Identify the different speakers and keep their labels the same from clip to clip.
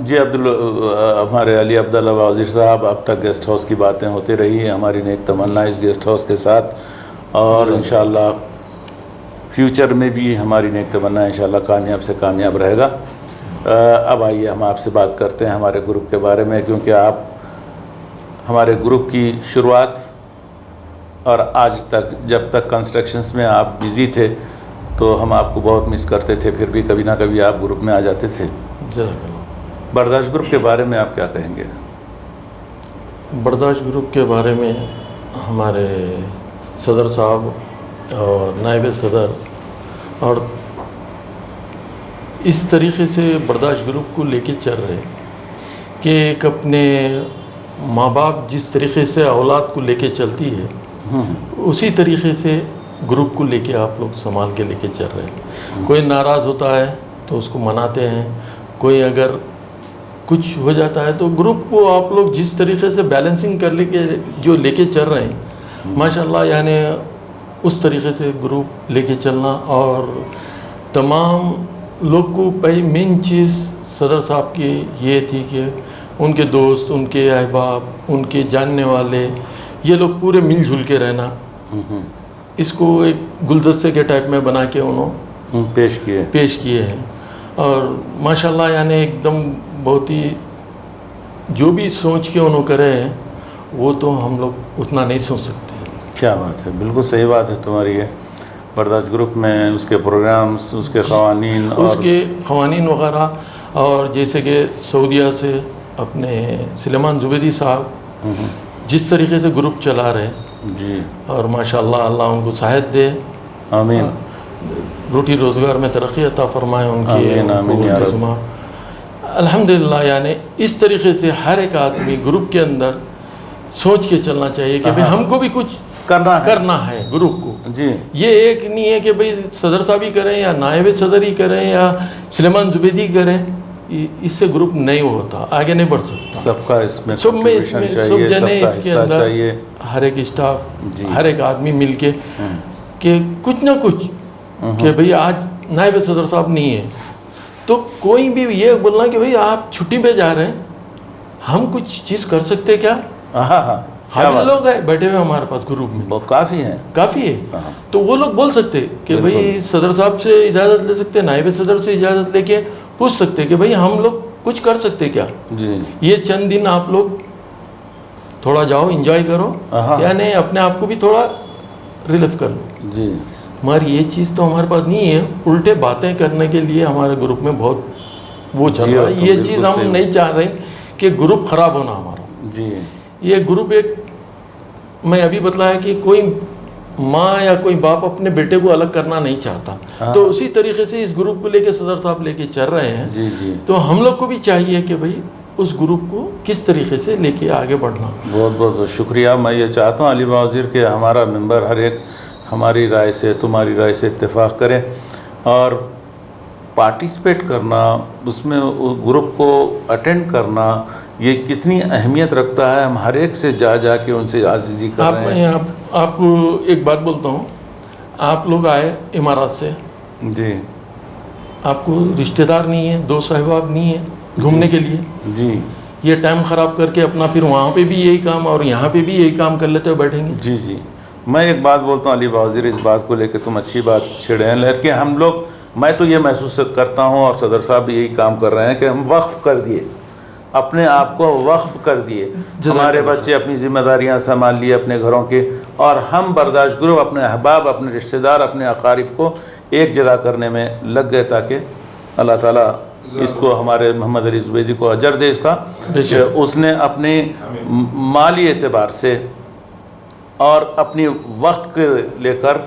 Speaker 1: جی ہمارے علی عبداللہ وزیر صاحب، اب تک گیسٹ ہاؤس کی باتیں ہوتی رہی ہیں، ہماری نیک تمنا اس گیسٹ ہاؤس کے ساتھ، اور انشاءاللہ فیوچر میں بھی ہماری نیک تمنا انشاءاللہ کامیاب سے کامیاب رہے گا۔ اب آئیے ہم آپ سے بات کرتے ہیں ہمارے گروپ کے بارے میں، کیونکہ آپ ہمارے گروپ کی شروعات اور آج تک جب تک کنسٹرکشنز میں آپ بزی تھے تو ہم آپ کو بہت مس کرتے تھے، پھر بھی کبھی نہ کبھی آپ گروپ میں آ جاتے تھے۔ برداشت گروپ کے بارے میں آپ کیا کہیں گے؟
Speaker 2: برداشت گروپ کے بارے میں ہمارے صدر صاحب اور نائب صدر اور اس طریقے سے برداشت گروپ کو لے کے چل رہے کہ ایک اپنے ماں باپ جس طریقے سے اولاد کو لے کے چلتی ہے اسی طریقے سے گروپ کو لے کے آپ لوگ سنبھال کے لے کے چل رہے ہیں۔ کوئی ناراض ہوتا ہے تو اس کو مناتے ہیں، کوئی اگر کچھ ہو جاتا ہے تو گروپ کو آپ لوگ جس طریقے سے بیلنسنگ کر لے کے جو لے کے چل رہے ہیں ماشاءاللہ، یعنی اس طریقے سے گروپ لے کے چلنا، اور تمام لوگ کو مین چیز صدر صاحب کی یہ تھی کہ ان کے دوست، ان کے احباب، ان کے جاننے والے، یہ لوگ پورے مل جل کے رہنا، اس کو ایک گلدستے کے ٹائپ میں بنا کے انہوں پیش کیے ہیں۔ اور ماشاءاللہ یعنی ایک دم بہت ہی جو بھی سوچ کے انہوں کرے ہیں وہ تو ہم لوگ اتنا نہیں سوچ سکتے۔
Speaker 1: کیا بات ہے، بالکل صحیح بات ہے تمہاری ہے۔ برداشت گروپ میں اس کے پروگرامز، اس کے قوانین،
Speaker 2: اس کے قوانین وغیرہ، اور جیسے کہ سعودیہ سے اپنے سلیمان زبیدی صاحب جس طریقے سے گروپ چلا رہے
Speaker 1: جی،
Speaker 2: اور ماشاءاللہ اللہ ان کو صحت دے،
Speaker 1: آمین،
Speaker 2: روٹی روزگار میں ترقی عطا فرمائے ان کی،
Speaker 1: آمین آمین یا رب۔
Speaker 2: الحمدللہ یعنی اس طریقے سے ہر ایک آدمی گروپ کے اندر سوچ کے چلنا چاہیے کہ بھئی ہم کو بھی کچھ کرنا ہے گروپ کو۔
Speaker 1: جی،
Speaker 2: یہ ایک نہیں ہے کہ بھئی صدر صاحب ہی کریں یا نائب صدر ہی کریں یا سلیمان زبیدی کریں، اس سے گروپ نہیں ہوتا، آگے نہیں بڑھ سکتا۔
Speaker 1: سب کا اس میں
Speaker 2: سب
Speaker 1: کنٹریبیوشن چاہیے،
Speaker 2: جنے
Speaker 1: سب کا
Speaker 2: اس کے
Speaker 1: حصہ
Speaker 2: اندر
Speaker 1: چاہیے،
Speaker 2: ہر ایک اسٹاف،
Speaker 1: جی،
Speaker 2: ہر ایک آدمی مل کے کہ کچھ نہ کچھ کہ بھئی آج نائب صدر صاحب نہیں ہے تو کوئی بھی یہ بولنا کہ بھئی آپ چھٹی پہ جا رہے ہیں، ہم کچھ چیز کر سکتے کیا؟ قابل لوگ ہیں بیٹھے ہوئے ہمارے پاس گروپ میں،
Speaker 1: وہ کافی ہیں،
Speaker 2: کافی ہے، تو وہ لوگ بول سکتے کہ بھئی صدر صاحب سے اجازت لے سکتے، نائب صدر سے اجازت لے کے پوچھ سکتے کہ بھئی ہم لوگ کچھ کر سکتے کیا؟
Speaker 1: جی،
Speaker 2: یہ چند دن آپ لوگ تھوڑا جاؤ انجوائے کرو، یعنی اپنے آپ کو بھی تھوڑا ریلیف کر لو۔
Speaker 1: جی،
Speaker 2: مگر یہ چیز تو ہمارے پاس نہیں ہے، الٹے باتیں کرنے کے لیے ہمارے گروپ میں بہت وہ چل رہا ہے۔ یہ چیز ہم نہیں چاہ رہے کہ گروپ خراب ہونا ہمارا۔
Speaker 1: جی،
Speaker 2: یہ گروپ ایک میں ابھی بتلایا کہ کوئی ماں یا کوئی باپ اپنے بیٹے کو الگ کرنا نہیں چاہتا، تو اسی طریقے سے اس گروپ کو لے کے صدر صاحب لے کے چل رہے ہیں۔
Speaker 1: جی، جی،
Speaker 2: تو ہم لوگ کو بھی چاہیے کہ بھئی اس گروپ کو کس طریقے سے لے کے آگے بڑھنا۔
Speaker 1: بہت بہت شکریہ۔ میں یہ چاہتا ہوں علی وزیر کہ ہمارا ممبر ہر ایک ہماری رائے سے، تمہاری رائے سے اتفاق کرے اور پارٹیسپیٹ کرنا، اس میں گروپ کو اٹینڈ کرنا، یہ کتنی اہمیت رکھتا ہے۔ ہم ہر ایک سے جا کے ان سے عزیزی کر رہے ہیں۔
Speaker 2: آپ کو ایک بات بولتا ہوں، آپ لوگ آئے امارات سے،
Speaker 1: جی،
Speaker 2: آپ کو رشتہ دار نہیں ہے، دوست احباب نہیں ہے گھومنے کے لیے،
Speaker 1: جی،
Speaker 2: یہ ٹائم خراب کر کے اپنا پھر وہاں پہ بھی یہی کام اور یہاں پہ بھی یہی کام کر لیتے ہوئے بیٹھیں گے۔
Speaker 1: جی، جی، میں ایک بات بولتا ہوں علی وزیر، اس بات کو لے کے تم اچھی بات چھڑے ہیں، لیکن ہم لوگ، میں تو یہ محسوس کرتا ہوں اور صدر صاحب بھی یہی کام کر رہے ہیں کہ ہم وقف کر دیے، اپنے آپ کو وقف کر دیے، ہمارے بچے اپنی ذمہ داریاں سنبھال لیے اپنے گھروں کے، اور ہم برداشت گروپ اپنے احباب، اپنے رشتہ دار، اپنے اقارب کو ایک جگہ کرنے میں لگ گئے تاکہ اللہ تعالیٰ اس کو، ہمارے محمد علی زبیدی کو اجر دے اس کا کہ اس نے اپنی مالی اعتبار سے اور اپنی وقت کے لے کر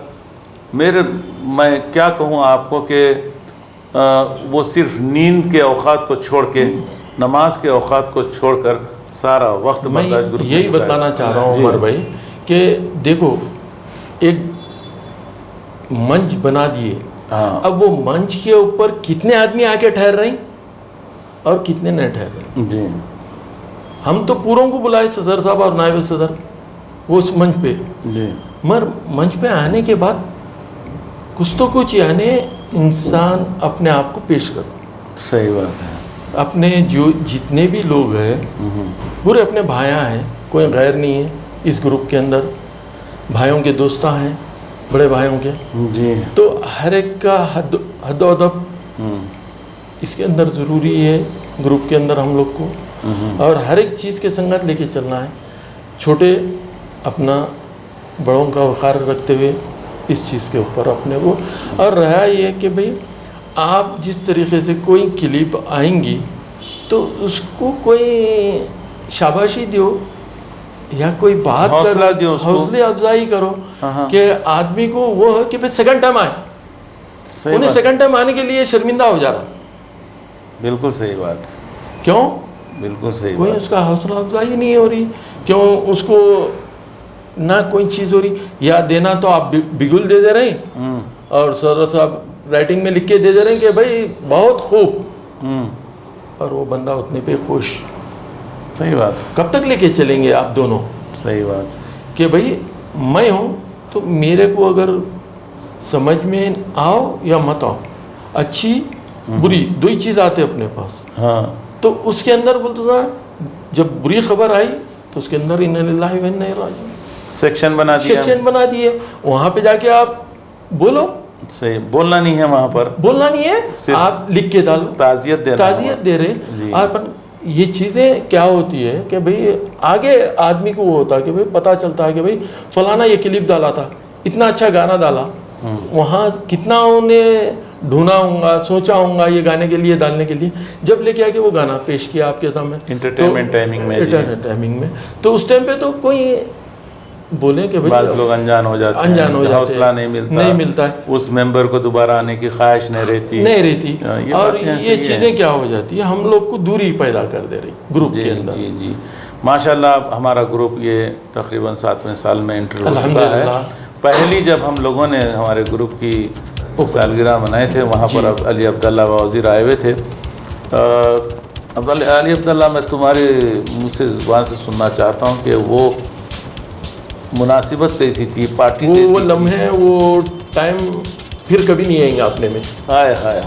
Speaker 1: میں کیا کہوں آپ کو کہ وہ صرف نیند کے اوقات کو چھوڑ کے، نماز کے اوقات کو چھوڑ کر سارا وقت برداشت گروپ میں
Speaker 2: یہی بتلانا چاہ رہا ہوں عمر بھائی کہ دیکھو ایک منچ بنا دیے، اب وہ منچ کے اوپر کتنے آدمی آ کے ٹھہر رہے ہیں اور کتنے نہیں ٹھہر رہے ہیں۔
Speaker 1: جی،
Speaker 2: ہم تو پوروں کو بلائے صدر صاحب اور نائب صدر وہ اس منچ پہ،
Speaker 1: جی،
Speaker 2: مگر منچ پہ آنے کے بعد کچھ تو کچھ یعنی انسان اپنے آپ کو پیش کرو۔
Speaker 1: صحیح بات ہے۔
Speaker 2: اپنے جو جتنے بھی لوگ ہیں پورے اپنے بھائیاں ہیں، کوئی غیر نہیں ہے اس گروپ کے اندر، بھائیوں کے دوستاں ہیں، بڑے بھائیوں کے.
Speaker 1: جی
Speaker 2: تو ہر ایک کا حد و ادب اس کے اندر ضروری ہے گروپ کے اندر ہم لوگ کو، اور ہر ایک چیز کے سنگت لے کے چلنا ہے. چھوٹے اپنا بڑوں کا وقار رکھتے ہوئے اس چیز کے اوپر اپنے کو. اور رہا یہ کہ بھئی آپ جس طریقے سے کوئی کلپ آئیں گی تو اس کو کوئی شاباشی دیو یا کوئی بات
Speaker 1: حوصلہ دیو اس کو،
Speaker 2: حوصلہ افزائی کرو کہ آدمی کو وہ ہے کہ پھر سیکنڈ ٹائم آئے. انہیں سیکنڈ ٹائم آنے کے لیے شرمندہ ہو جا رہا.
Speaker 1: بالکل صحیح بات.
Speaker 2: کیوں؟
Speaker 1: بالکل صحیح
Speaker 2: کوئی
Speaker 1: بات.
Speaker 2: اس کا حوصلہ افزائی نہیں ہو رہی. کیوں اس کو نہ کوئی چیز ہو رہی. یا دینا تو آپ بگل دے رہے ہیں اور صدر صاحب رائٹنگ میں لکھ کے دے رہے ہیں کہ بھائی بہت خوب، اور وہ بندہ اتنے پہ خوش.
Speaker 1: صحیح بات.
Speaker 2: کب تک لے کے چلیں گے آپ دونوں؟
Speaker 1: صحیح بات.
Speaker 2: کہ بھائی میں ہوں تو میرے کو اگر سمجھ میں آؤ یا مت آؤ، اچھی بری دو ہی چیز آتے اپنے پاس.
Speaker 1: ہاں.
Speaker 2: تو اس کے اندر بولتا تھا جب بری خبر آئی تو اس کے اندر انا للہ و انا الیہ راجعون
Speaker 1: سیکشن بنا دیا.
Speaker 2: سیکشن بنا دیے. وہاں پہ جا کے آپ بولو.
Speaker 1: صحیح. بولنا نہیں ہے وہاں پر،
Speaker 2: بولنا نہیں ہے، آپ لکھ کے ڈالو.
Speaker 1: تعزیت دے رہا.
Speaker 2: تعزیت دے رہے.
Speaker 1: جی.
Speaker 2: آپ یہ چیزیں کیا ہوتی ہے کہ بھئی آگے آدمی کو وہ ہوتا ہے کہ بھئی پتہ چلتا ہے کہ بھئی فلانا یہ کلپ ڈالا تھا، اتنا اچھا گانا ڈالا. وہاں کتنا انہیں ڈھونڈا ہوں گا، سوچا ہوں گا یہ گانے کے لیے ڈالنے کے لیے. جب لے کے آ کے وہ گانا پیش کیا آپ کے سامنے
Speaker 1: انٹرٹینمنٹ ٹائمنگ میں.
Speaker 2: ٹائمنگ میں، تو اس ٹائم پہ تو کوئی بولے کہ
Speaker 1: بعض لوگ انجان ہو جاتے ہیں، حوصلہ نہیں ملتا
Speaker 2: ہے،
Speaker 1: اس ممبر کو دوبارہ آنے کی خواہش نہیں رہتی.
Speaker 2: اور یہ چیزیں کیا ہو جاتی ہے ہم لوگ کو دوری پیدا کر دے رہی گروپ کے اندر.
Speaker 1: جی جی. ماشاء اللہ ہمارا گروپ یہ تقریباً 7ویں سال میں انٹر ہو چکا ہے. پہلی جب ہم لوگوں نے ہمارے گروپ کی سالگرہ منائے تھے وہاں پر علی عبداللہ وزیر آئے ہوئے تھے. علی عبداللہ میں تمہارے منہ سے زبان سے سننا چاہتا ہوں کہ وہ مناسبت کیسی تھی، پارٹی
Speaker 2: وہ لمحے وہ ٹائم پھر کبھی نہیں آئیں گے اپنے میں.
Speaker 1: ہائے ہائے.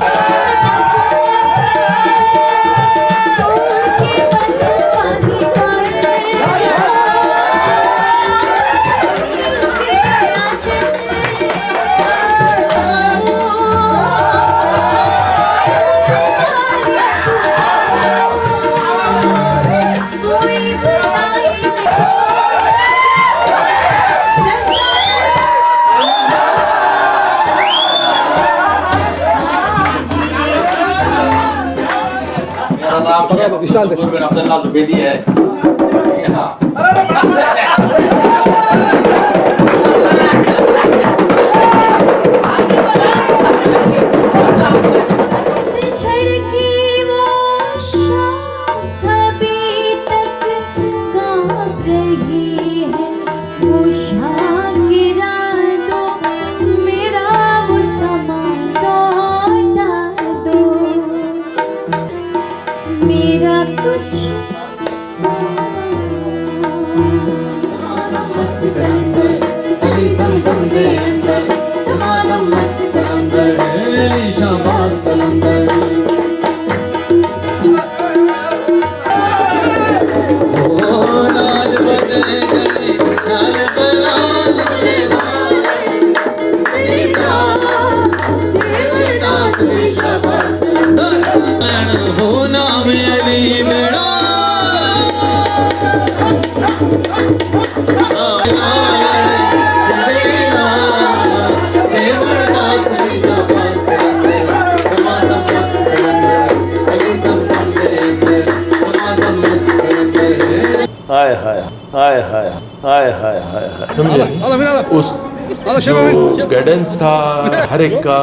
Speaker 3: عبداللہ زبیدی ہے.
Speaker 2: سمجھے اس جو گائیڈنس تھا ہر ایک کا،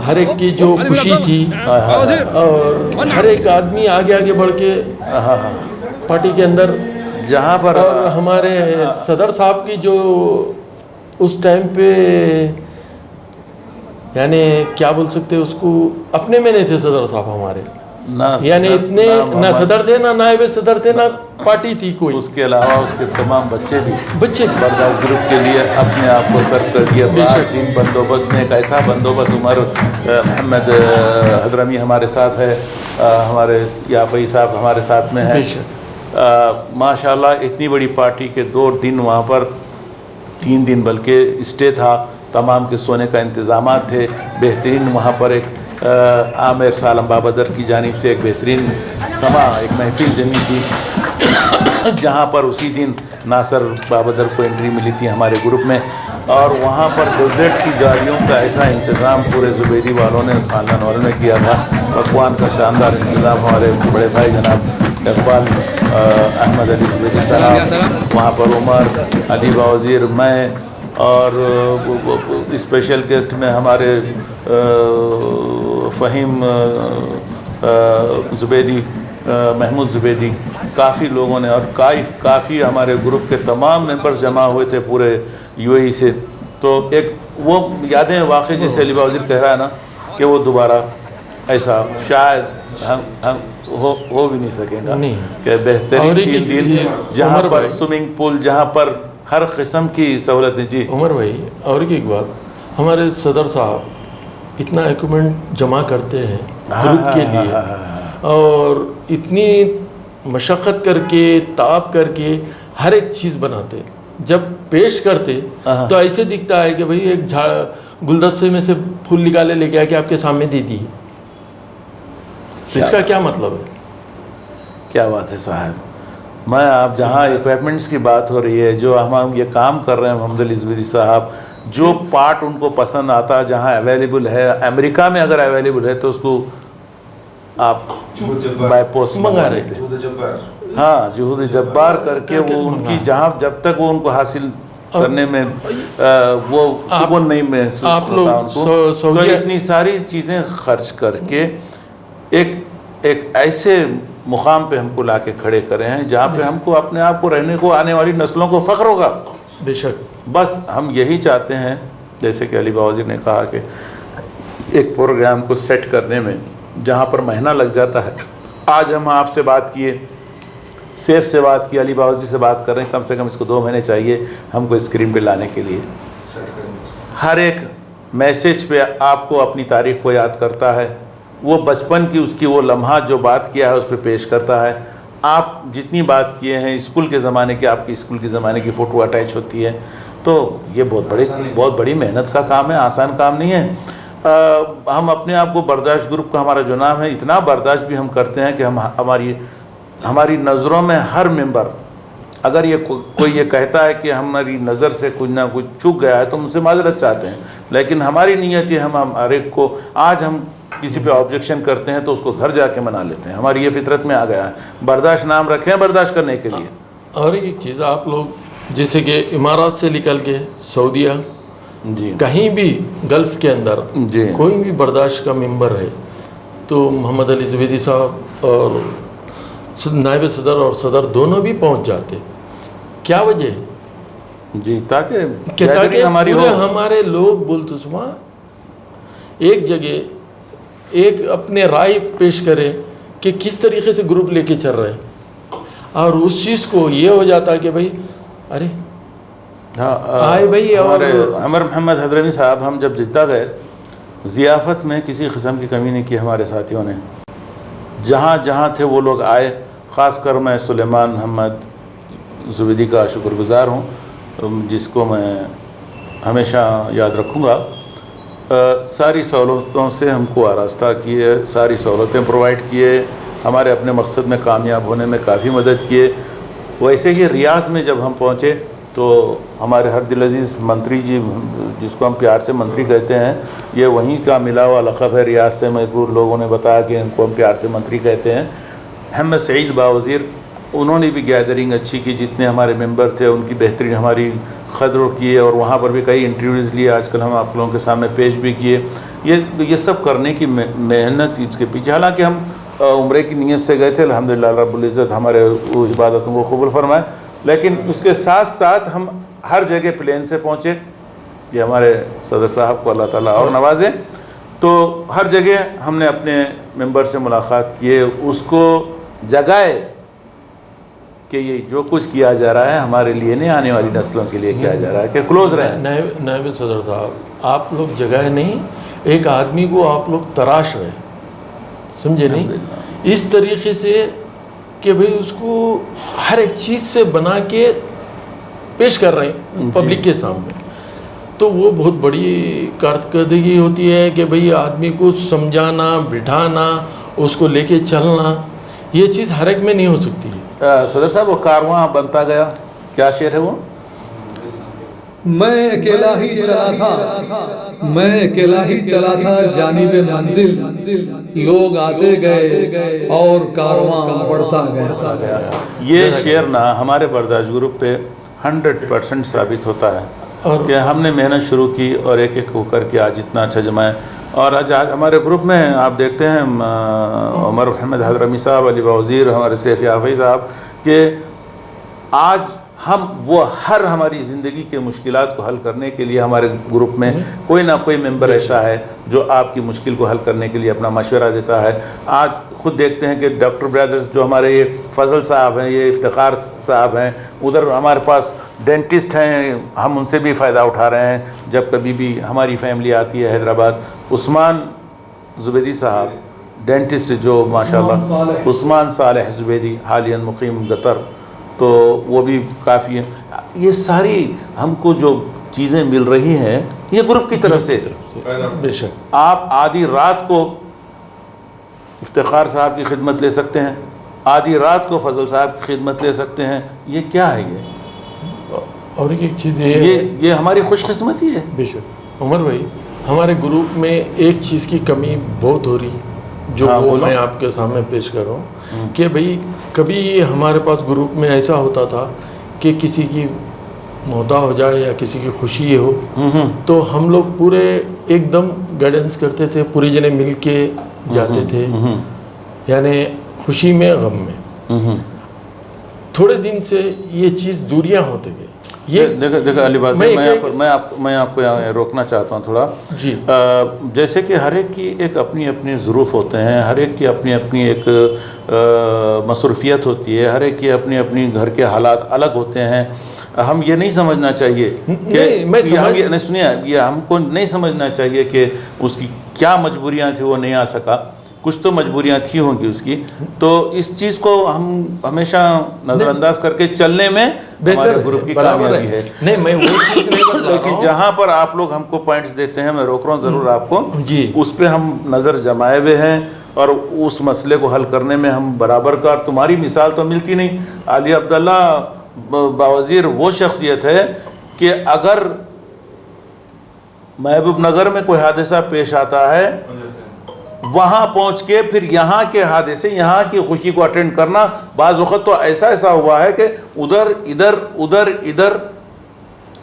Speaker 2: ہر ایک کی جو خوشی تھی، اور ہر ایک آدمی آگے آگے بڑھ کے پارٹی کے اندر
Speaker 1: جہاں پر
Speaker 2: اور ہمارے صدر صاحب کی جو اس ٹائم پہ یعنی کیا بول سکتے اس کو، اپنے میں نہیں تھے صدر صاحب ہمارے. یعنی اتنے نہ صدر تھے، نہ نائب صدر تھے، نہ پارٹی تھی کوئی.
Speaker 1: اس کے علاوہ اس کے تمام بچے بھی
Speaker 2: بچے
Speaker 1: برداشت گروپ کے لیے اپنے آپ کو سرو کر دیا. 5 دن بندوبست میں ایک ایسا بندوبست، عمر محمد حضرمی ہمارے ساتھ ہے، ہمارے یافعی صاحب ہمارے ساتھ میں ہیں. ماشاء اللہ اتنی بڑی پارٹی کے 2 دن وہاں پر، 3 دن بلکہ اسٹے تھا، تمام کے سونے کا انتظامات تھے. بہترین وہاں پر ایک عامر سالم بابدر کی جانب سے ایک بہترین سما، ایک محفل جمی تھی، جہاں پر اسی دن ناصر بابدر کو انٹری ملی تھی ہمارے گروپ میں. اور وہاں پر ڈیزرٹ کی گاڑیوں کا ایسا انتظام پورے زبیدی والوں نے، خاندان والوں نے کیا تھا. پکوان کا شاندار انتظام ہمارے بڑے بھائی جناب اقبال احمد علی زبیدی صاحب، وہاں پر عمر علی باوزیر، میں، اور اسپیشل گیسٹ میں ہمارے فہیم زبیدی، محمود زبیدی، کافی لوگوں نے، اور کافی ہمارے گروپ کے تمام ممبرز جمع ہوئے تھے پورے یو اے ای سے. تو ایک وہ یادیں واقعی جیسے علی باوزیر کہہ رہا ہے نا کہ وہ دوبارہ ایسا شاید ہم ہو بھی نہیں سکے گا کہ بہترین 3 دن جہاں پر سوئمنگ پول، جہاں پر ہر قسم کی سہولتیں. جی
Speaker 2: عمر بھائی، اور ایک بات، ہمارے صدر صاحب اتنا ایکوپمنٹ جمع کرتے ہیں گروپ کے لیے، اور اتنی مشقت کر کے، تعب کر کے ہر ایک چیز بناتے. جب پیش کرتے تو ایسے دکھتا ہے کہ بھئی ایک گلدستے میں سے پھول نکالے لے کے آ کے آپ کے سامنے دے دی. اس کا کیا مطلب ہے؟
Speaker 1: کیا بات ہے صاحب. میں آپ جہاں ایکوپمنٹس کی بات ہو رہی ہے، جو ہم یہ کام کر رہے ہیں محمد علی زبیدی صاحب، جو پارٹ ان کو پسند آتا جہاں اویلیبل ہے، امریکہ میں اگر اویلیبل ہے تو اس کو آپ بائی پوسٹ منگا رہے تھے. ہاں، جہود جبار کر کے وہ ان کی جہاں جب تک وہ ان کو حاصل کرنے میں وہ سکون نہیں محسوس ہوتا ان کو، تو اتنی ساری چیزیں خرچ کر کے ایک ایسے مقام پہ ہم کو لا کے کھڑے کرے ہیں جہاں پہ ہم کو اپنے آپ کو رہنے کو، آنے والی نسلوں کو فخر ہوگا.
Speaker 2: بے شک.
Speaker 1: بس ہم یہی چاہتے ہیں، جیسے کہ علی باوزیر نے کہا کہ ایک پروگرام کو سیٹ کرنے میں جہاں پر مہینہ لگ جاتا ہے. آج ہم آپ سے بات کیے، سیف سے بات کی، علی باوزیر سے بات کر رہے ہیں، کم سے کم اس کو 2 مہینے چاہیے ہم کو اسکرین پہ لانے کے لیے. ہر ایک میسیج پہ آپ کو اپنی تاریخ کو یاد کرتا ہے، وہ بچپن کی اس کی وہ لمحات جو بات کیا ہے اس پہ پیش کرتا ہے. آپ جتنی بات کیے ہیں اسکول کے زمانے کے، آپ کی اسکول کے زمانے کی فوٹو اٹیچ ہوتی ہے. تو یہ بہت بڑی محنت کا کام ہے، آسان کام نہیں ہے. ہم اپنے آپ کو برداشت گروپ کا ہمارا جو نام ہے، اتنا برداشت بھی ہم کرتے ہیں کہ ہماری نظروں میں ہر ممبر، اگر یہ کوئی یہ کہتا ہے کہ ہماری نظر سے کچھ نہ کچھ چوک گیا ہے تو ہم سے معذرت چاہتے ہیں، لیکن ہماری نیت یہ، ہم ہر ایک کو، آج ہم کسی پہ آبجیکشن کرتے ہیں تو اس کو گھر جا کے منا لیتے ہیں. ہماری یہ فطرت میں آ گیا ہے. برداشت نام رکھیں برداشت کرنے کے لیے.
Speaker 2: اور ایک چیز، آپ لوگ جیسے کہ امارات سے نکل کے سعودیہ،
Speaker 1: جی،
Speaker 2: کہیں بھی گلف کے اندر
Speaker 1: جی،
Speaker 2: کوئی بھی برداشت کا ممبر ہے تو محمد علی زبیدی صاحب اور نائب صدر اور صدر دونوں بھی پہنچ جاتے. کیا وجہ ہے؟
Speaker 1: جی، تاکہ
Speaker 2: پورے ہمارے لوگ بولتسما ایک جگہ ایک اپنے رائے پیش کرے کہ کس طریقے سے گروپ لے کے چل رہے ہیں، اور اس چیز کو یہ ہو جاتا ہے کہ بھائی ارے آئے بھائی. اور
Speaker 1: عمر محمد حضرمی صاحب، ہم جب جدہ گئے، ضیافت میں کسی قسم کی کمی نہیں کی ہمارے ساتھیوں نے. جہاں جہاں تھے وہ لوگ آئے. خاص کر میں سلیمان محمد زبیدی کا شکر گزار ہوں، جس کو میں ہمیشہ یاد رکھوں گا. ساری سہولتوں سے ہم کو آراستہ کیے، ساری سہولتیں پرووائڈ کیے، ہمارے اپنے مقصد میں کامیاب ہونے میں کافی مدد کیے. ویسے ہی ریاض میں جب ہم پہنچے تو ہمارے ہر دل عزیز منتری جی، جس کو ہم پیار سے منتری کہتے ہیں، یہ وہیں کا ملا ہوا لقب ہے. ریاض سے مجبور لوگوں نے بتایا کہ ان کو ہم پیار سے منتری کہتے ہیں. محمد سعید باوزیر، انہوں نے بھی گیدرنگ اچھی کی. جتنے ہمارے ممبر تھے ان کی بہترین ہماری قدر کیے، اور وہاں پر بھی کئی انٹرویوز لیے، آج کل ہم آپ لوگوں کے سامنے پیش بھی کیے. یہ سب کرنے کی محنت اس کے پیچھے، حالانکہ ہم عمرے کی نیت سے گئے تھے. الحمدللہ رب العزت ہمارے عبادتوں کو قبول فرمائے، لیکن اس کے ساتھ ساتھ ہم ہر جگہ پلین سے پہنچے. یہ ہمارے صدر صاحب کو اللہ تعالیٰ اور نوازے. تو ہر جگہ ہم نے اپنے ممبر سے ملاقات کیے، اس کو جگائے کہ یہ جو کچھ کیا جا رہا ہے ہمارے لیے نہیں، آنے والی نسلوں کے لیے کیا جا رہا ہے، کہ کلوز رہیں۔
Speaker 2: نائب صدر صاحب، آپ لوگ جگہ نہیں، ایک آدمی کو آپ لوگ تراش رہے، سمجھے نہیں، اس طریقے سے کہ بھئی اس کو ہر ایک چیز سے بنا کے پیش کر رہے ہیں پبلک کے سامنے، تو وہ بہت بڑی کارکردگی ہوتی ہے کہ بھئی آدمی کو سمجھانا، بٹھانا، اس کو لے کے چلنا، یہ چیز ہر ایک میں نہیں ہو سکتی ہے۔
Speaker 1: صدر صاحب وہ کارواں بنتا گیا، کیا شعر ہے وہ؟
Speaker 3: میں اکیلا ہی چلا تھا، میں اکیلا ہی چلا تھا جانب منزل، لوگ آتے گئے اور کارواں بڑھتا گیا۔
Speaker 1: یہ شعر نا ہمارے برداشت گروپ پہ 100% ثابت ہوتا ہے کہ ہم نے محنت شروع کی اور ایک ایک ہو کر کے آج اتنا اچھا جمائے، اور آج ہمارے گروپ میں آپ دیکھتے ہیں عمر محمد حضرمی صاحب، علی وزیر، ہمارے سیف یافعی صاحب، کہ آج ہم وہ ہر ہماری زندگی کے مشکلات کو حل کرنے کے لیے ہمارے گروپ میں کوئی نہ کوئی ممبر ایسا ہے جو آپ کی مشکل کو حل کرنے کے لیے اپنا مشورہ دیتا ہے۔ آج خود دیکھتے ہیں کہ ڈاکٹر برادرز جو ہمارے یہ فضل صاحب ہیں، یہ افتخار صاحب ہیں، ادھر ہمارے پاس ڈینٹسٹ ہیں، ہم ان سے بھی فائدہ اٹھا رہے ہیں جب کبھی بھی ہماری فیملی آتی ہے حیدرآباد۔ عثمان زبیدی صاحب ڈینٹسٹ جو ماشاءاللہ، عثمان صالح زبیدی حالیاً مقیم قطر، تو وہ بھی کافی ہیں۔ یہ ساری ہم کو جو چیزیں مل رہی ہیں یہ گروپ کی طرف سے۔
Speaker 2: بے شک
Speaker 1: آپ آدھی رات کو افتخار صاحب کی خدمت لے سکتے ہیں، آدھی رات کو فضل صاحب کی خدمت لے سکتے ہیں، یہ کیا ہے؟
Speaker 2: اور ایک چیز یہ
Speaker 1: ہماری خوش قسمتی ہے۔
Speaker 2: بے شک عمر بھائی، ہمارے گروپ میں ایک چیز کی کمی بہت ہو رہی، جو وہ میں آپ کے سامنے پیش کر رہا ہوں کہ بھئی کبھی ہمارے پاس گروپ میں ایسا ہوتا تھا کہ کسی کی موتا ہو جائے یا کسی کی خوشی ہو تو ہم لوگ پورے ایک دم گائیڈنس کرتے تھے، پورے جنے مل کے جاتے تھے، یعنی خوشی میں غم میں۔ تھوڑے دن سے یہ چیز دوریاں ہوتے گئے۔
Speaker 1: دیکھیں علی بازی، میں آپ کو یہاں روکنا چاہتا ہوں تھوڑا۔
Speaker 2: جی،
Speaker 1: جیسے کہ ہر ایک کی ایک اپنی اپنی ظروف ہوتے ہیں، ہر ایک کی اپنی اپنی ایک مصروفیت ہوتی ہے، ہر ایک کی اپنی اپنی گھر کے حالات الگ ہوتے ہیں۔ ہم یہ نہیں سمجھنا چاہیے کہ سنیے، یہ ہم کو نہیں سمجھنا چاہیے کہ اس کی کیا مجبوریاں تھیں وہ نہیں آ سکا، کچھ تو مجبوریاں تھی ہوں گی اس کی، تو اس چیز کو ہم ہمیشہ نظر انداز کر کے چلنے میں ہمارے گروپ کی کامیابی ہے۔
Speaker 2: نہیں، میں وہ چیز نہیں بتا رہا ہوں،
Speaker 1: لیکن جہاں پر آپ لوگ ہم کو پوائنٹس دیتے ہیں، میں روک رہا ہوں ضرور آپ کو،
Speaker 2: جی،
Speaker 1: اس پہ ہم نظر جمائے ہوئے ہیں اور اس مسئلے کو حل کرنے میں ہم برابر کا، تمہاری مثال تو ملتی نہیں۔ علی عبداللہ باوزیر وہ شخصیت ہے کہ اگر محبوب نگر میں کوئی حادثہ پیش آتا ہے، وہاں پہنچ کے پھر یہاں کے حادثے، یہاں کی خوشی کو اٹینڈ کرنا، بعض وقت تو ایسا ہوا ہے کہ ادھر ادھر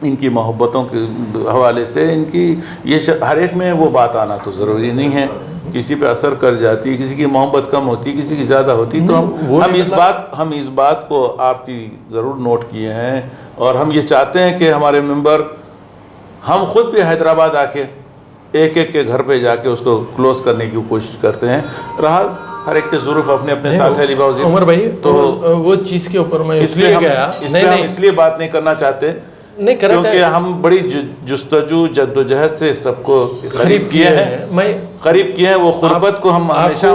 Speaker 1: ان کی محبتوں کے حوالے سے ان کی یہ ہر ایک میں وہ بات آنا تو ضروری نہیں ہے، کسی پہ اثر کر جاتی ہے، کسی کی محبت کم ہوتی، کسی کی زیادہ ہوتی، تو ہم اس بات کو آپ کی ضرور نوٹ کیے ہیں، اور ہم یہ چاہتے ہیں کہ ہمارے ممبر، ہم خود بھی حیدرآباد آ کے ایک ایک کے گھر پہ جا کے اس کو کلوز کرنے کی کوشش کرتے ہیں۔ رہا ہر ایک کے ظروف اپنے اپنے ساتھ ہے علی باوزیر،
Speaker 2: عمر بھائی، تو وہ چیز کے اوپر میں اس لیے گیا،
Speaker 1: ہم اس لیے بات نہیں کرنا چاہتے کیونکہ ہم بڑی جستجو جدوجہد سے سب کو قریب کیے ہیں، وہ غربت کو ہم ہمیشہ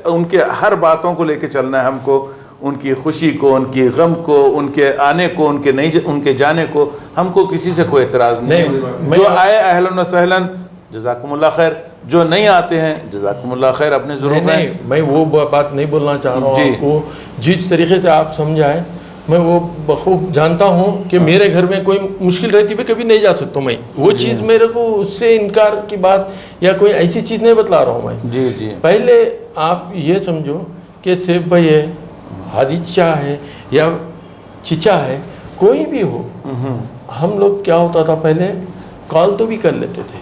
Speaker 1: ان کے ہر باتوں کو لے کے چلنا ہے ہم کو، ان کی خوشی کو، ان کی غم کو، ان کے آنے کو، ان کے جانے کو، ہم کو کسی سے کوئی اعتراض نہیں ہے۔ جو آئے اہلاً و سہلاً، جزاکم اللہ خیر، جو نہیں آتے ہیں جزاکم اللہ خیر، اپنے ظروف ہیں۔
Speaker 2: میں وہ بات نہیں بولنا چاہ رہا ہوں آپ کو، جس طریقے سے آپ سمجھائیں میں وہ بخوب جانتا ہوں کہ میرے گھر میں کوئی مشکل رہتی میں کبھی نہیں جا سکتا، میں وہ چیز میرے کو اس سے انکار کی بات یا کوئی ایسی چیز نہیں بتلا رہا ہوں میں۔
Speaker 1: جی
Speaker 2: پہلے آپ یہ سمجھو کہ سیف بھائی ہے، ہادی چچا ہے یا چچا ہے، کوئی بھی ہو، ہم لوگ کیا ہوتا تھا پہلے کال تو بھی کر لیتے تھے۔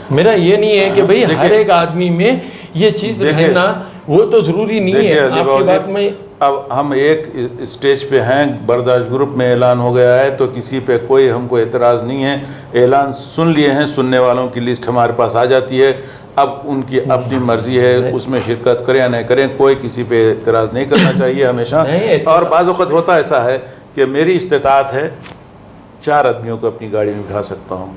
Speaker 2: میرا یہ نہیں ہے کہ بھئی ہر ایک آدمی میں یہ چیز رہنا وہ تو ضروری نہیں
Speaker 1: دیکھیے
Speaker 2: ہے.
Speaker 1: علی
Speaker 2: آپ کی
Speaker 1: باؤزیر،
Speaker 2: بات میں
Speaker 1: اب ہم ایک اسٹیج پہ ہیں، برداشت گروپ میں اعلان ہو گیا ہے تو کسی پہ کوئی ہم کو اعتراض نہیں ہے. اعلان سن لیے ہیں، سننے والوں کی لسٹ ہمارے پاس آ جاتی ہے. اب ان کی اپنی مرضی ہے، اس میں شرکت کریں یا نہیں کریں، کوئی کسی پہ اعتراض نہیں کرنا چاہیے ہمیشہ. اور بعض وقت ہوتا ایسا ہے کہ میری استطاعت ہے 4 آدمیوں کو اپنی گاڑی میں بٹھا سکتا ہوں،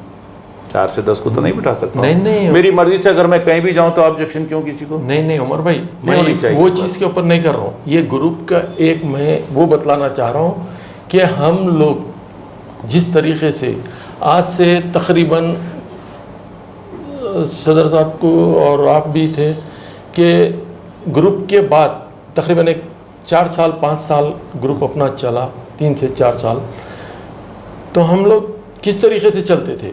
Speaker 1: 4 سے 10 کو تو نہیں بٹھا سکتا ہوں.
Speaker 2: نہیں
Speaker 1: میری مرضی سے اگر میں کہیں بھی جاؤں تو آبجیکشن کیوں کسی کو؟
Speaker 2: نہیں عمر بھائی، میں
Speaker 1: ہونی چاہیے
Speaker 2: وہ چیز کے اوپر نہیں کر رہا ہوں. یہ گروپ کا ایک میں وہ بتلانا چاہ رہا ہوں کہ ہم لوگ جس طریقے سے آج سے تقریباً صدر صاحب کو اور آپ بھی تھے کہ گروپ کے بعد تقریباً ایک 4 سال 5 سال گروپ اپنا چلا، 3 سے 4 سال، تو ہم لوگ کس طریقے سے چلتے تھے،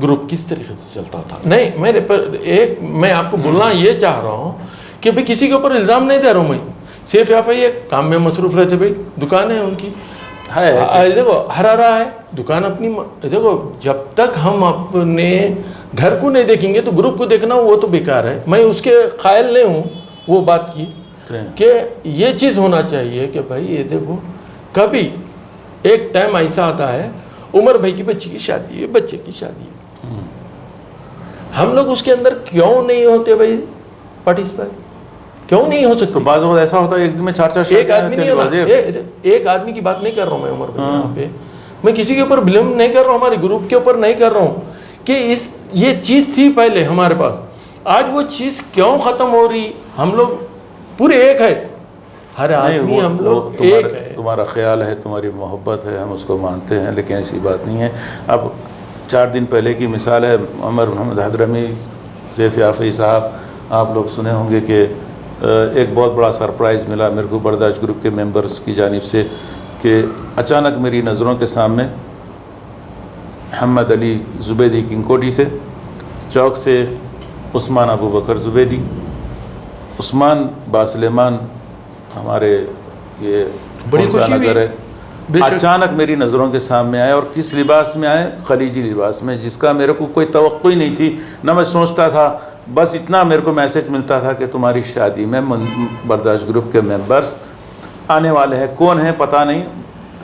Speaker 2: گروپ کس طریقے سے چلتا تھا. نہیں میں آپ کو بولنا یہ چاہ رہا ہوں کہ بھئی کسی کے اوپر الزام نہیں دے رہا ہوں. میں سیف یافعی ایک کام میں مصروف رہتے، بھائی دکان ہے ان کی، دیکھو ہرارا ہے دکان اپنی. دیکھو جب تک ہم اپنے گھر کو نہیں دیکھیں گے تو گروپ کو دیکھنا وہ تو بیکار ہے. میں اس کے قائل نہیں ہوں وہ بات کی کہ یہ چیز ہونا چاہیے کہ بھائی یہ دیکھو کبھی ایک ٹائم ایسا آتا ہے، عمر بھائی کی بچی کی شادی ہے، بچے کی شادی ہے، ہم لوگ اس کے اندر کیوں نہیں ہوتے بھائی پارٹیسپیٹ؟ کیوں نہیں ہو سکتے؟
Speaker 1: تو بعض وقت ایسا ہوتا ہے ایک دن میں 4
Speaker 2: ایک آدمی نہیں ہونا، ایک آدمی کی بات نہیں کر رہا ہوں میں عمر بھائی یہاں پہ. میں کسی کے اوپر بلیم نہیں کر رہا ہوں، ہمارے گروپ کے اوپر نہیں کر رہا ہوں کہ یہ چیز تھی پہلے ہمارے پاس، آج وہ چیز کیوں ختم ہو رہی؟ ہم لوگ پورے ایک ہے، ہر آدمی ہم لوگ ایک ہے.
Speaker 1: تمہارا خیال ہے، تمہاری محبت ہے، ہم اس کو مانتے ہیں، لیکن ایسی بات نہیں ہے. اب 4 دن پہلے کی مثال ہے، عمر محمد حضرمی سیف یافعی صاحب، آپ لوگ سنے ہوں گے کہ ایک بہت بڑا سرپرائز ملا میرے کو برداشت گروپ کے ممبرز کی جانب سے کہ اچانک میری نظروں کے سامنے محمد علی زبیدی کنکوٹی سے، چوک سے عثمان ابو بکر زبیدی، عثمان باسلیمان ہمارے یہ
Speaker 2: بڑی خوشی ہوئی
Speaker 1: نگر ہے، اچانک میری نظروں کے سامنے آئے. اور کس لباس میں آئے؟ خلیجی لباس میں، جس کا میرے کو کوئی توقع ہی نہیں تھی. نہ میں سوچتا تھا، بس اتنا میرے کو میسج ملتا تھا کہ تمہاری شادی میں برداشت گروپ کے ممبرز آنے والے ہیں. کون ہیں پتہ نہیں.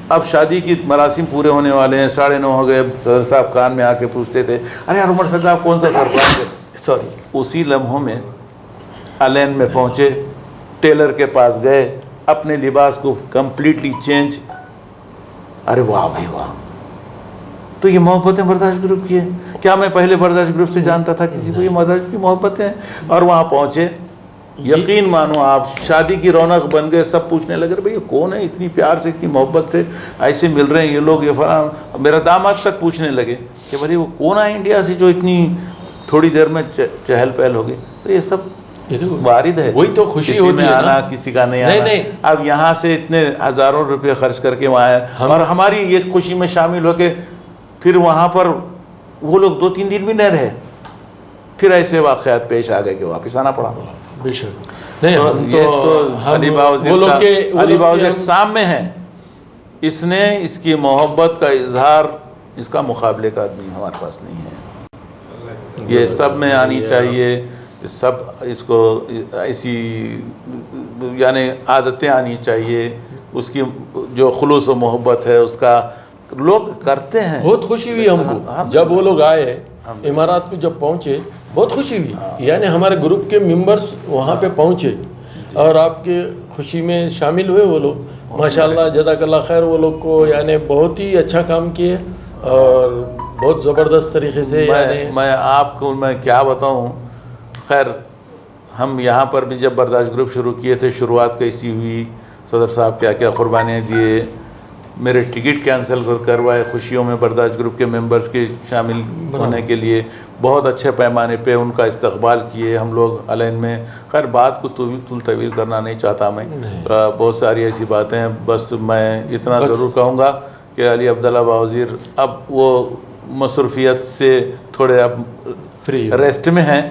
Speaker 1: اب شادی کی مراسم پورے ہونے والے ہیں، 9:30 ہو گئے. صدر صاحب کان میں آ کے پوچھتے تھے، ارے یار عمر صاحب کون سا سرپرائز ہے؟ سوری. اسی لمحوں میں الین میں پہنچے، ٹیلر کے پاس گئے، اپنے لباس کو کمپلیٹلی چینج. ارے واہ بھائی واہ، تو یہ محبتیں برداشت گروپ کی ہے. کیا میں پہلے برداشت گروپ سے جانتا تھا کسی کو؟ یہ برداشت کی محبتیں ہیں. اور وہاں پہنچے، یقین مانو آپ، شادی کی رونق بن گئے. سب پوچھنے لگے بھئی یہ کون ہے، اتنی پیار سے اتنی محبت سے ایسے مل رہے ہیں یہ لوگ، یہ فلاں. میرا داماد تک پوچھنے لگے کہ بھئی وہ کون ہے انڈیا سے جو اتنی تھوڑی دیر میں چہل پہل ہو گئی. تو یہ سب وارد ہے،
Speaker 2: وہی تو خوشی
Speaker 1: کسی
Speaker 2: ہوتی
Speaker 1: میں
Speaker 2: ہے
Speaker 1: آنا کسی کا نہیں آنا. اب یہاں سے اتنے ہزاروں روپے خرچ کر کے وہاں آئے، اور ہماری یہ خوشی میں شامل ہو کے پھر وہاں پر وہ لوگ 2-3 دن بھی نہیں رہے. پھر ایسے واقعات پیش آ گئے کہ واپس آنا پڑا.
Speaker 2: بے شک نہیں،
Speaker 1: یہ تو علی باؤزیر سام میں ہے. اس نے اس کی محبت کا اظہار، اس کا مقابلے کا آدمی ہمارے پاس نہیں ہے. یہ سب میں آنی چاہیے، سب اس کو ایسی یعنی عادتیں آنی چاہیے. اس کی جو خلوص و محبت ہے اس کا لوگ کرتے ہیں.
Speaker 2: بہت خوشی ہوئی ہم کو جب وہ لوگ آئے امارات کو، جب پہنچے بہت خوشی ہوئی. یعنی ہمارے گروپ کے ممبرز وہاں پہ پہنچے اور آپ کے خوشی میں شامل ہوئے. وہ لوگ ماشاءاللہ جزاک اللہ خیر، وہ لوگ کو یعنی بہت ہی اچھا کام کیے اور بہت زبردست طریقے سے.
Speaker 1: میں آپ کو میں کیا بتاؤں. خیر ہم یہاں پر بھی جب برداشت گروپ شروع کیے تھے، شروعات کیسی ہوئی، صدر صاحب کیا کیا قربانیاں دیے، میرے ٹکٹ کینسل کروائے خوشیوں میں برداشت گروپ کے ممبرز کے شامل ہونے کے لیے. بہت اچھے پیمانے پہ ان کا استقبال کیے ہم لوگ الین میں. خیر بات کو طویل کرنا نہیں چاہتا میں، بہت ساری ایسی باتیں ہیں. بس میں اتنا ضرور کہوں گا کہ علی عبداللہ باؤزیر اب وہ مصروفیت سے تھوڑے اب ریسٹ میں ہیں،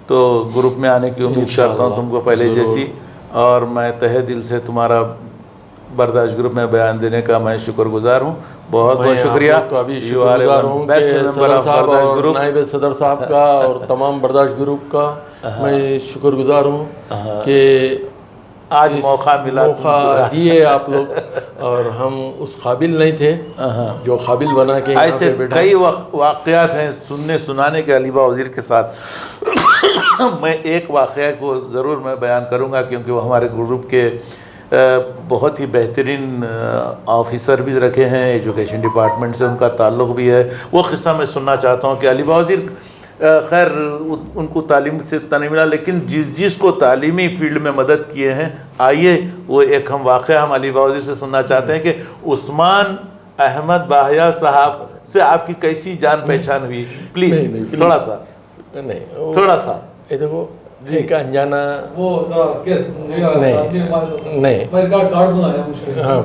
Speaker 1: تو گروپ میں آنے کی امید کرتا ہوں تم کو پہلے جیسی. اور میں تہہ دل سے تمہارا برداشت گروپ میں بیان دینے کا میں شکر گزار ہوں. بہت
Speaker 2: میں
Speaker 1: بہت شکریہ.
Speaker 2: آپ لوگ کا بھی
Speaker 1: You
Speaker 2: شکر
Speaker 1: are a
Speaker 2: گزار ہوں
Speaker 1: best
Speaker 2: کہ
Speaker 1: member
Speaker 2: صدر
Speaker 1: of
Speaker 2: صاحب
Speaker 1: برداشت
Speaker 2: اور
Speaker 1: گروپ.
Speaker 2: نائب صدر صاحب کا اور تمام برداشت گروپ کا میں شکر گزار ہوں کہ
Speaker 1: آج موقع ملا.
Speaker 2: موقع دیے آپ لوگ، اور ہم اس قابل نہیں تھے جو قابل بنا کے یہاں
Speaker 1: ایسے
Speaker 2: پہ بیٹھا.
Speaker 1: کئی واقعات ہیں سنانے کے علی بابا وزیر کے ساتھ. میں ایک واقعہ کو ضرور میں بیان کروں گا کیونکہ وہ ہمارے گروپ کے بہت ہی بہترین آفیسر بھی رکھے ہیں، ایجوکیشن ڈپارٹمنٹ سے ان کا تعلق بھی ہے. وہ قصہ میں سننا چاہتا ہوں کہ علی بابا وزیر خیر ان کو تعلیم سے اتنا نہیں ملا، لیکن جس کو تعلیمی فیلڈ میں مدد کیے ہیں، آئیے وہ ایک ہم واقعہ ہم علی بابا وزیر سے سننا چاہتے ہیں کہ عثمان احمد باہیار صاحب سے آپ کی کیسی جان پہچان ہوئی. پلیز تھوڑا سا
Speaker 2: نہیں
Speaker 1: تھوڑا سا.
Speaker 2: یہ دیکھو ایک انجانا
Speaker 3: وہ
Speaker 2: نہیں
Speaker 3: میں ریکارڈ کاٹ دوں.
Speaker 2: ہاں